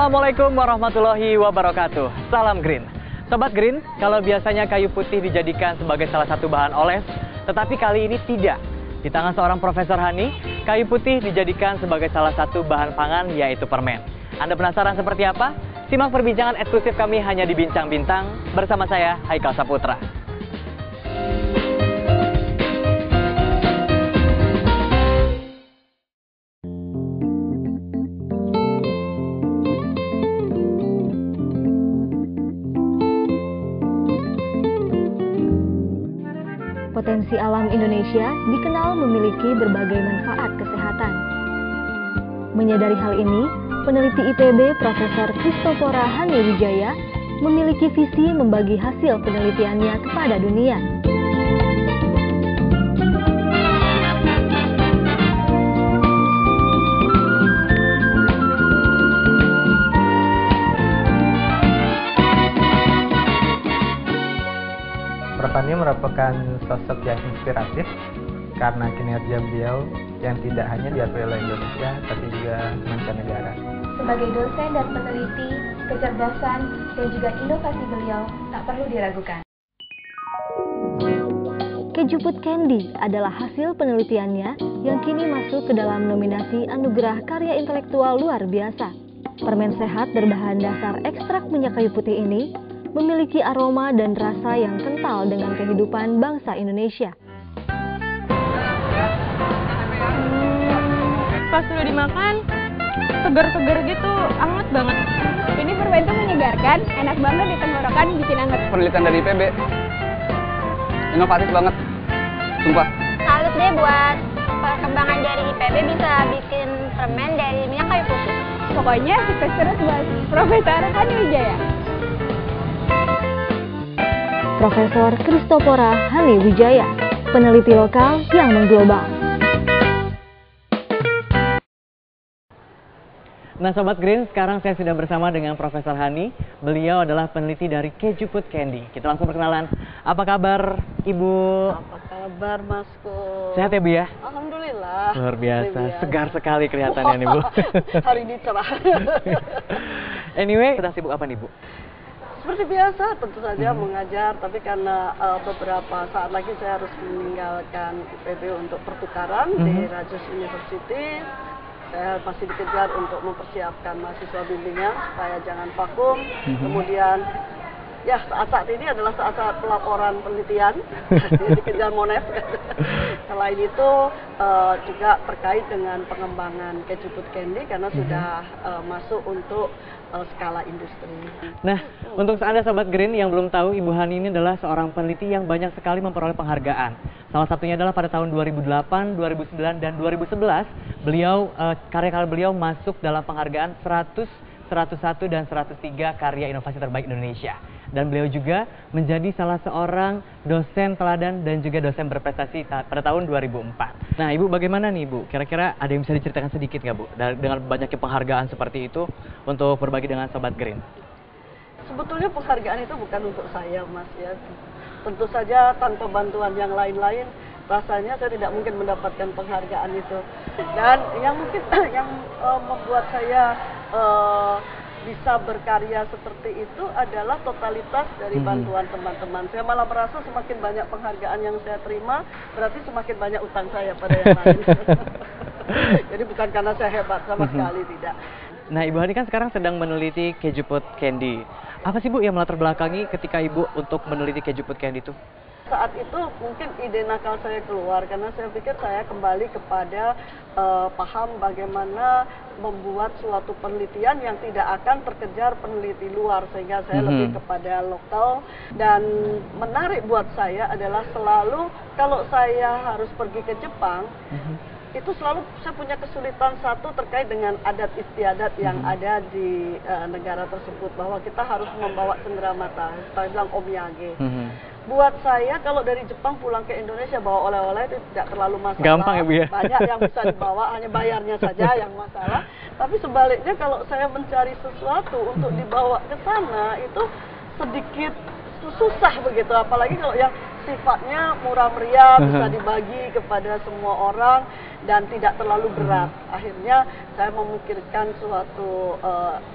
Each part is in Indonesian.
Assalamualaikum warahmatullahi wabarakatuh. Salam Green. Sobat Green, kalau biasanya kayu putih dijadikan sebagai salah satu bahan oles, tetapi kali ini tidak. Di tangan seorang Profesor Hani, kayu putih dijadikan sebagai salah satu bahan pangan, yaitu permen. Anda penasaran seperti apa? Simak perbincangan eksklusif kami hanya di Bincang Bintang bersama saya, Haikal Saputra. Potensi alam Indonesia dikenal memiliki berbagai manfaat kesehatan. Menyadari hal ini, peneliti IPB Profesor Christophora Hani Wijaya memiliki visi membagi hasil penelitiannya kepada dunia. Prof. Hani merupakan sosok yang inspiratif karena kinerja beliau yang tidak hanya diakui oleh Indonesia, tapi juga mancanegara. Sebagai dosen dan peneliti, kecerdasan dan juga inovasi beliau tak perlu diragukan. Keju Put Candy adalah hasil penelitiannya yang kini masuk ke dalam nominasi Anugerah Karya Intelektual Luar Biasa. Permen sehat berbahan dasar ekstrak minyak kayu putih ini memiliki aroma dan rasa yang kental dengan kehidupan bangsa Indonesia. Pas sudah dimakan, segar-segar gitu, anget banget. Ini permen itu menyegarkan, enak banget di tenggorokan, bikin anget. Penelitian dari IPB, inovatif banget, sumpah. Salut deh buat perkembangan dari IPB bisa bikin permen dari minyak kayu putih. Pokoknya sukses terus buat Profesor Hani Wijaya. Profesor Christophora Hani Wijaya, peneliti lokal yang mengglobal. Nah Sobat Green, sekarang saya sudah bersama dengan Profesor Hani. Beliau adalah peneliti dari Keju Put Candy. Kita langsung perkenalan. Apa kabar Ibu? Apa kabar Masku? Sehat ya Bu ya? Alhamdulillah. Luar biasa, segar sekali kelihatannya nih Bu. Hari ini cerah. Anyway, sedang sibuk apa nih Bu? Seperti biasa, tentu saja mengajar, tapi karena beberapa saat lagi saya harus meninggalkan IPB untuk pertukaran di Rajus University. Saya masih dikejar untuk mempersiapkan mahasiswa bimbingan supaya jangan vakum. Kemudian, ya saat-saat ini adalah saat-saat pelaporan penelitian, dikejar Monev. Selain itu juga terkait dengan pengembangan Keju Put Candy karena sudah masuk untuk skala industri. Nah, untuk Anda Sobat Green yang belum tahu, Ibu Hani ini adalah seorang peneliti yang banyak sekali memperoleh penghargaan. Salah satunya adalah pada tahun 2008, 2009, dan 2011, karya-karya beliau masuk dalam penghargaan 100, 101, dan 103 karya inovasi terbaik Indonesia. Dan beliau juga menjadi salah seorang dosen teladan dan juga dosen berprestasi pada tahun 2004. Nah Ibu, bagaimana nih Ibu? Kira-kira ada yang bisa diceritakan sedikit nggak Bu? Dengan banyaknya penghargaan seperti itu untuk berbagi dengan Sobat Green. Sebetulnya penghargaan itu bukan untuk saya Mas ya. Tentu saja tanpa bantuan yang lain-lain, rasanya saya tidak mungkin mendapatkan penghargaan itu. Dan yang mungkin yang membuat saya bisa berkarya seperti itu adalah totalitas dari bantuan teman-teman. Saya malah merasa semakin banyak penghargaan yang saya terima, berarti semakin banyak utang saya pada yang lain. Jadi bukan karena saya hebat, sama sekali tidak. Nah Ibu Hani kan sekarang sedang meneliti Keju Put Candy. Apa sih Bu yang melatar belakangi ketika Ibu untuk meneliti Keju Put Candy itu? Saat itu mungkin ide nakal saya keluar karena saya pikir saya kembali kepada paham bagaimana membuat suatu penelitian yang tidak akan terkejar peneliti luar, sehingga saya lebih kepada lokal. Dan menarik buat saya adalah selalu kalau saya harus pergi ke Jepang, itu selalu saya punya kesulitan satu terkait dengan adat istiadat yang ada di negara tersebut, bahwa kita harus membawa cenderamata, kita bilang omyage. Buat saya kalau dari Jepang pulang ke Indonesia bawa oleh-oleh itu tidak terlalu masalah. Gampang ya Bu ya? Banyak yang bisa dibawa, hanya bayarnya saja yang masalah. Tapi sebaliknya kalau saya mencari sesuatu untuk dibawa ke sana itu sedikit susah begitu. Apalagi kalau yang sifatnya murah meriah, bisa dibagi kepada semua orang dan tidak terlalu berat. Akhirnya saya memikirkan suatu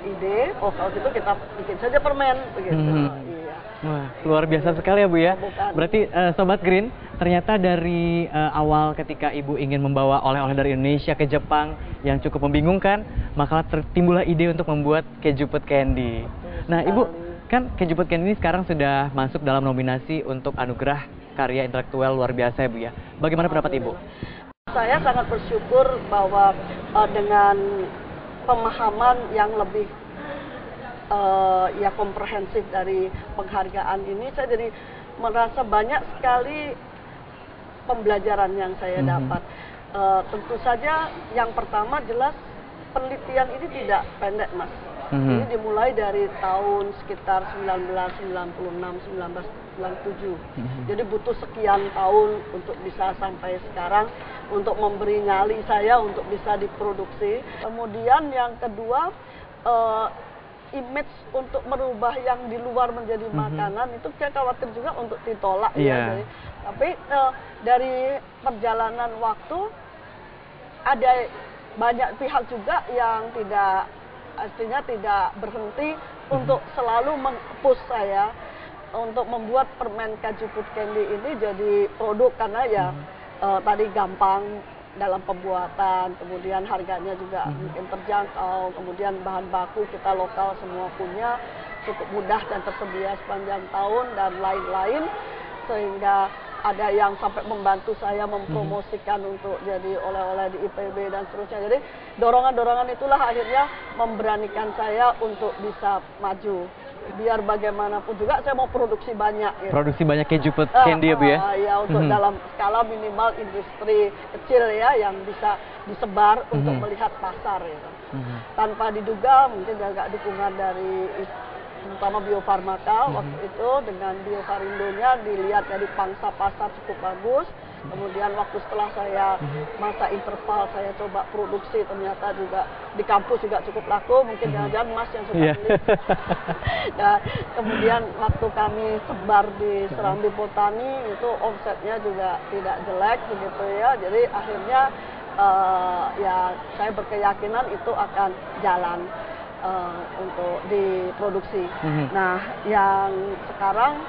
ide, oh kalau gitu kita bikin saja permen begitu. Iya. Wah, luar biasa sekali ya Bu ya. Bukan. Berarti Sobat Green, ternyata dari awal ketika Ibu ingin membawa oleh-oleh dari Indonesia ke Jepang yang cukup membingungkan, maka timbullah ide untuk membuat Kejuput Candy. Nah Ibu, kan Kejuput Candy ini sekarang sudah masuk dalam nominasi untuk anugerah karya intelektual luar biasa ya Bu ya. Bagaimana pendapat Ibu? Saya sangat bersyukur bahwa dengan pemahaman yang lebih ya komprehensif dari penghargaan ini, saya jadi merasa banyak sekali pembelajaran yang saya dapat. Tentu saja yang pertama jelas penelitian ini tidak pendek Mas. Ini dimulai dari tahun sekitar 1996, 1997. Jadi butuh sekian tahun untuk bisa sampai sekarang untuk memberi nyali saya untuk bisa diproduksi. Kemudian yang kedua, image untuk merubah yang di luar menjadi makanan itu saya khawatir juga untuk ditolak ya. Tapi dari perjalanan waktu ada banyak pihak juga yang tidak berhenti untuk selalu meng-push saya untuk membuat permen Kejuput Candy ini jadi produk, karena ya tadi gampang dalam pembuatan, kemudian harganya juga mungkin terjangkau, kemudian bahan baku kita lokal semua punya, cukup mudah dan tersedia sepanjang tahun dan lain-lain, sehingga ada yang sampai membantu saya mempromosikan untuk jadi oleh-oleh di IPB dan seterusnya. Jadi dorongan-dorongan itulah akhirnya memberanikan saya untuk bisa maju. Biar bagaimanapun juga saya mau produksi banyak. Gitu. Produksi banyak Kejuput Candy ya Bu ya? Ya untuk dalam skala minimal industri kecil ya yang bisa disebar untuk melihat pasar gitu. Tanpa diduga mungkin juga dukungan dari terutama Bio Farmaka waktu itu dengan Bio Farindonya dilihat dari pangsa pasar cukup bagus. Kemudian waktu setelah saya masa interval saya coba produksi, ternyata juga di kampus juga cukup laku, mungkin jangan-jangan Mas yang suka beli. Dan kemudian waktu kami sebar di Serambi Botani itu omsetnya juga tidak jelek begitu ya. Jadi akhirnya ya saya berkeyakinan itu akan jalan untuk diproduksi. Nah, yang sekarang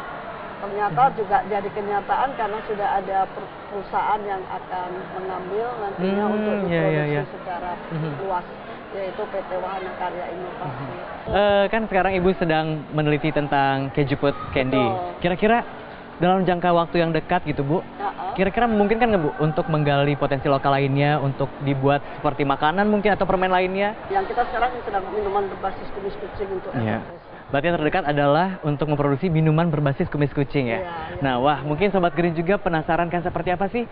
ternyata juga jadi kenyataan karena sudah ada perusahaan yang akan mengambil nantinya untuk diproduksi secara luas, yaitu PT Wahana Karya Inovasi. Kan sekarang Ibu sedang meneliti tentang Kejuput Candy. Kira-kira dalam jangka waktu yang dekat gitu Bu, kira-kira memungkinkan nggak Bu untuk menggali potensi lokal lainnya untuk dibuat seperti makanan mungkin atau permen lainnya? Yang kita sekarang sedang minuman berbasis kumis kucing untuk Berarti yang terdekat adalah untuk memproduksi minuman berbasis kumis kucing ya? Nah wah mungkin Sobat Green juga penasaran kan seperti apa sih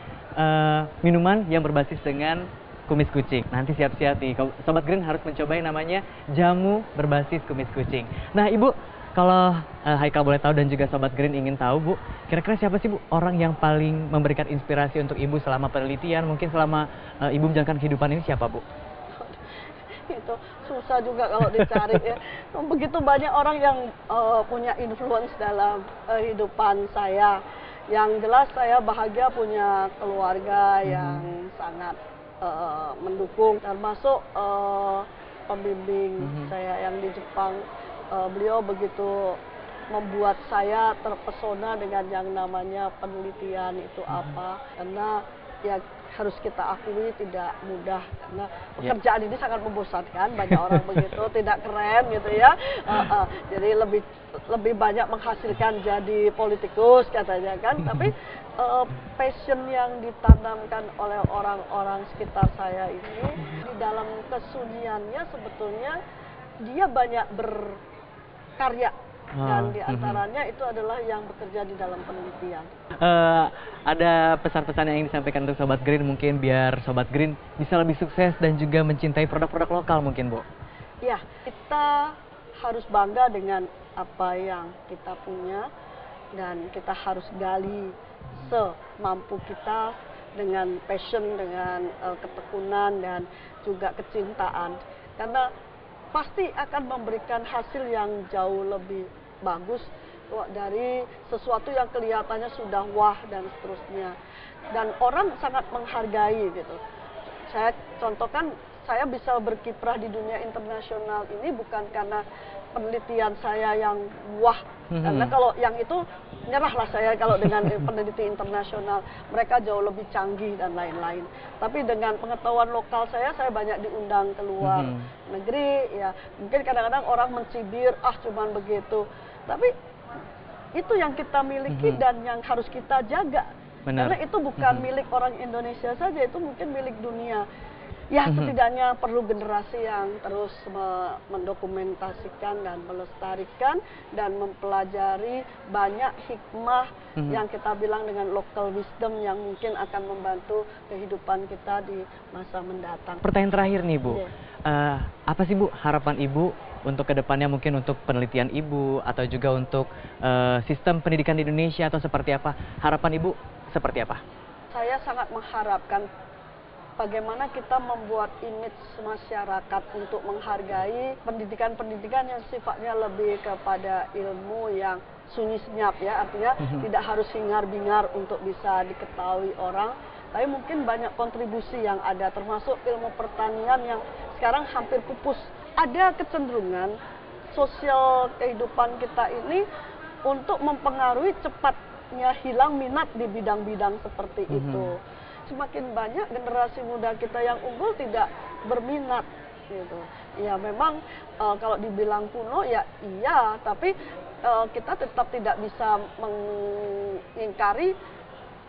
minuman yang berbasis dengan kumis kucing. Nanti siap-siap nih, Sobat Green harus mencoba yang namanya jamu berbasis kumis kucing. Nah Ibu, kalau Haikal boleh tahu dan juga Sobat Green ingin tahu Bu, kira-kira siapa sih Bu orang yang paling memberikan inspirasi untuk Ibu selama penelitian, mungkin selama Ibu menjalankan kehidupan ini siapa Bu? Itu susah juga kalau dicari ya. Begitu banyak orang yang punya influence dalam kehidupan saya. Yang jelas saya bahagia punya keluarga yang sangat mendukung, termasuk pembimbing saya yang di Jepang. Beliau begitu membuat saya terpesona dengan yang namanya penelitian itu apa, karena ya harus kita akui tidak mudah karena pekerjaan ini sangat membosankan, banyak orang begitu tidak keren gitu ya. Jadi lebih banyak menghasilkan jadi politikus katanya kan, tapi passion yang ditanamkan oleh orang-orang sekitar saya ini di dalam kesunyiannya sebetulnya dia banyak berkarya. Dan diantaranya itu adalah yang bekerja di dalam penelitian. Ada pesan-pesan yang ingin disampaikan untuk Sobat Green mungkin biar Sobat Green bisa lebih sukses dan juga mencintai produk-produk lokal mungkin Bu? Ya, kita harus bangga dengan apa yang kita punya dan kita harus gali semampu kita dengan passion, dengan ketekunan dan juga kecintaan. Karena pasti akan memberikan hasil yang jauh lebih bagus dari sesuatu yang kelihatannya sudah wah dan seterusnya. Dan orang sangat menghargai gitu. Saya contohkan, saya bisa berkiprah di dunia internasional ini bukan karena penelitian saya yang wah, karena kalau yang itu nyerahlah saya kalau dengan peneliti internasional, mereka jauh lebih canggih dan lain-lain. Tapi dengan pengetahuan lokal saya banyak diundang ke luar negeri, ya mungkin kadang-kadang orang mencibir, cuman begitu. Tapi itu yang kita miliki dan yang harus kita jaga. Benar. Karena itu bukan milik orang Indonesia saja, itu mungkin milik dunia. Ya, setidaknya perlu generasi yang terus mendokumentasikan dan melestarikan dan mempelajari banyak hikmah yang kita bilang dengan local wisdom yang mungkin akan membantu kehidupan kita di masa mendatang. Pertanyaan terakhir nih Bu, apa sih Bu harapan Ibu untuk kedepannya, mungkin untuk penelitian Ibu atau juga untuk sistem pendidikan di Indonesia, atau seperti apa? Harapan Ibu seperti apa? Saya sangat mengharapkan bagaimana kita membuat image masyarakat untuk menghargai pendidikan-pendidikan yang sifatnya lebih kepada ilmu yang sunyi senyap, ya, artinya tidak harus hingar-bingar untuk bisa diketahui orang, tapi mungkin banyak kontribusi yang ada, termasuk ilmu pertanian yang sekarang hampir pupus. Ada kecenderungan sosial kehidupan kita ini untuk mempengaruhi cepatnya hilang minat di bidang-bidang seperti itu. Semakin banyak generasi muda kita yang unggul tidak berminat gitu. Ya memang kalau dibilang kuno ya iya, tapi kita tetap tidak bisa mengingkari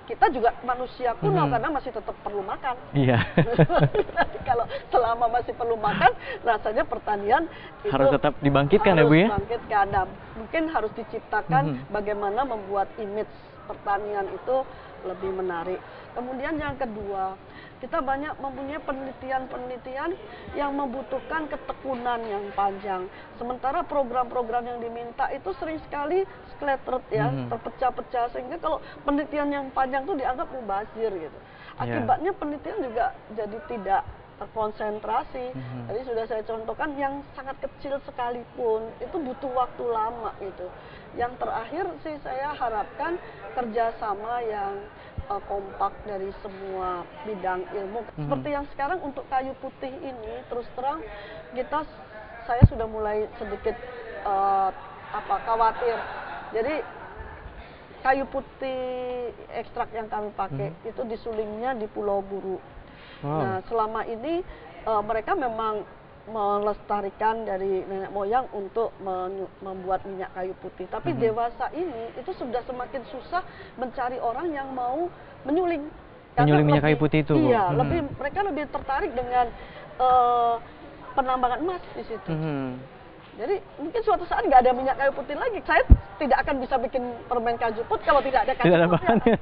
kita juga manusia kuno karena masih tetap perlu makan. Iya. Kalau selama masih perlu makan, rasanya pertanian harus itu tetap dibangkitkan, ya Bu ya. Dibangkitkan. Nah, mungkin harus diciptakan bagaimana membuat image pertanian itu lebih menarik. Kemudian yang kedua, kita banyak mempunyai penelitian-penelitian yang membutuhkan ketekunan yang panjang. Sementara program-program yang diminta itu sering sekali scattered, ya, terpecah-pecah, sehingga kalau penelitian yang panjang itu dianggap mubazir gitu. Akibatnya penelitian juga jadi tidak terkonsentrasi. Tadi sudah saya contohkan, yang sangat kecil sekalipun itu butuh waktu lama gitu. Yang terakhir sih saya harapkan kerjasama yang kompak dari semua bidang ilmu. Seperti yang sekarang untuk kayu putih ini, terus terang saya sudah mulai sedikit khawatir. Jadi kayu putih ekstrak yang kami pakai itu disulingnya di Pulau Buru. Nah, selama ini mereka memang melestarikan dari nenek moyang untuk membuat minyak kayu putih. Tapi dewasa ini itu sudah semakin susah mencari orang yang mau menyuling. Menyuling minyak kayu putih itu, Bu? Iya, mereka lebih tertarik dengan penambangan emas di situ. Jadi mungkin suatu saat nggak ada minyak kayu putih lagi. Saya tidak akan bisa bikin permen kaju put kalau tidak ada kayu putih.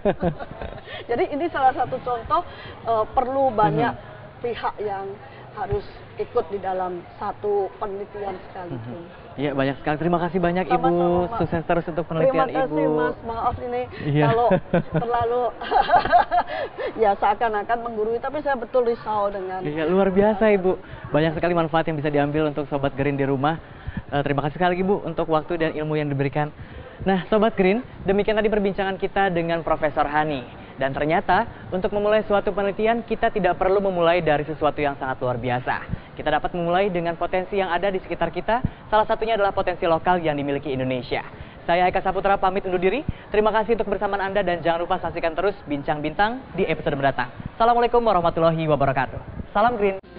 Jadi ini salah satu contoh perlu banyak pihak yang harus ikut di dalam satu penelitian sekalipun. Iya, banyak sekali. Terima kasih banyak Ibu. Sukses terus untuk penelitian Ibu. Terima kasih Mas. Maaf ini kalau terlalu ya seakan-akan menggurui, tapi saya betul risau dengan. Iya, luar biasa Ibu. Banyak sekali manfaat yang bisa diambil untuk Sobat Green di rumah. Terima kasih sekali Ibu untuk waktu dan ilmu yang diberikan. Nah, Sobat Green, demikian tadi perbincangan kita dengan Profesor Hani. Dan ternyata, untuk memulai suatu penelitian, kita tidak perlu memulai dari sesuatu yang sangat luar biasa. Kita dapat memulai dengan potensi yang ada di sekitar kita, salah satunya adalah potensi lokal yang dimiliki Indonesia. Saya Eka Saputra pamit undur diri, terima kasih untuk kebersamaan Anda dan jangan lupa saksikan terus Bincang Bintang di episode mendatang. Assalamualaikum warahmatullahi wabarakatuh. Salam Green.